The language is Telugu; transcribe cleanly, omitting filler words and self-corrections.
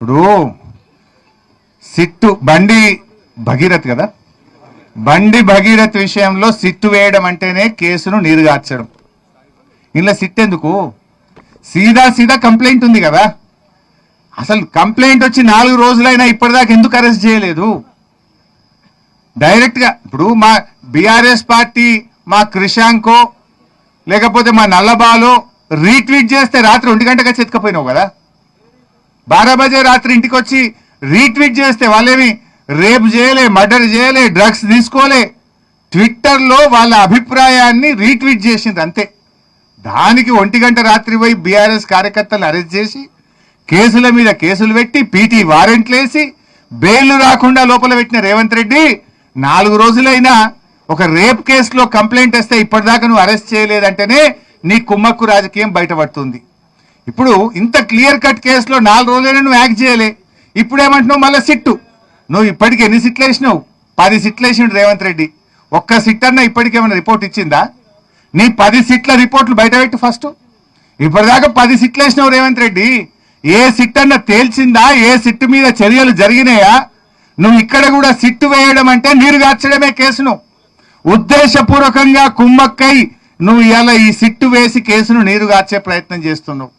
ఇప్పుడు సిట్టు బండి భగీరథ్ కదా, బండి భగీరథ్ విషయంలో సిట్టు వేయడం అంటేనే కేసును నీరుగార్చడం. ఇలా సిట్ ఎందుకు? సీదా కంప్లైంట్ ఉంది కదా. అసలు కంప్లైంట్ వచ్చి 4 రోజులైనా ఇప్పటిదాకా ఎందుకు అరెస్ట్ చేయలేదు? డైరెక్ట్గా ఇప్పుడు మా బీఆర్ఎస్ పార్టీ మా క్రిషాంకో లేకపోతే మా నల్లబాలో రీట్వీట్ చేస్తే రాత్రి 1 గంటగా చెతకపోయినావు కదా. 12 బజే రాత్రి ఇంటికి వచ్చి రీట్వీట్ చేస్తే వాళ్ళేమి రేప్ చేయలే, మర్డర్ చేయలే, డ్రగ్స్ తీసుకోలే. ట్విట్టర్లో వాళ్ళ అభిప్రాయాన్ని రీట్వీట్ చేసింది అంతే. దానికి 1 గంట రాత్రి పోయి బీఆర్ఎస్ కార్యకర్తలు అరెస్ట్ చేసి కేసుల మీద కేసులు పెట్టి పీటీ వారెంట్లు వేసి బెయిల్ రాకుండా లోపల పెట్టిన రేవంత్ రెడ్డి 4 రోజులైనా ఒక రేప్ కేసులో కంప్లైంట్ వస్తే ఇప్పటిదాకా నువ్వు అరెస్ట్ చేయలేదంటేనే నీ కుమ్మక్కు రాజకీయం బయటపడుతుంది. ఇప్పుడు ఇంత క్లియర్ కట్ కేసులో 4 రోజులైనా నువ్వు యాక్ట్ చేయలే. ఇప్పుడు ఏమంటున్నావు మళ్ళీ సిట్టు? నువ్వు ఇప్పటికి ఎన్ని సిట్లు వేసినావు? 10 సిట్లు వేసిండు రేవంత్ రెడ్డి. ఒక్క సిట్ అన్న ఇప్పటికేమైనా రిపోర్ట్ ఇచ్చిందా? నీ 10 సిట్ల రిపోర్ట్లు బయటపెట్టు ఫస్ట్. ఇప్పటిదాకా 10 సిట్లు వేసినావు రేవంత్ రెడ్డి. ఏ సిట్ అన్న తేల్చిందా? ఏ సిట్టు మీద చర్యలు జరిగినాయా? నువ్వు ఇక్కడ కూడా సిట్టు వేయడం అంటే నీరు గార్చడమే కేసును. ఉద్దేశపూర్వకంగా కుమ్మక్కై నువ్వు ఇలా ఈ సిట్టు వేసి కేసును నీరు గార్చే ప్రయత్నం చేస్తున్నావు.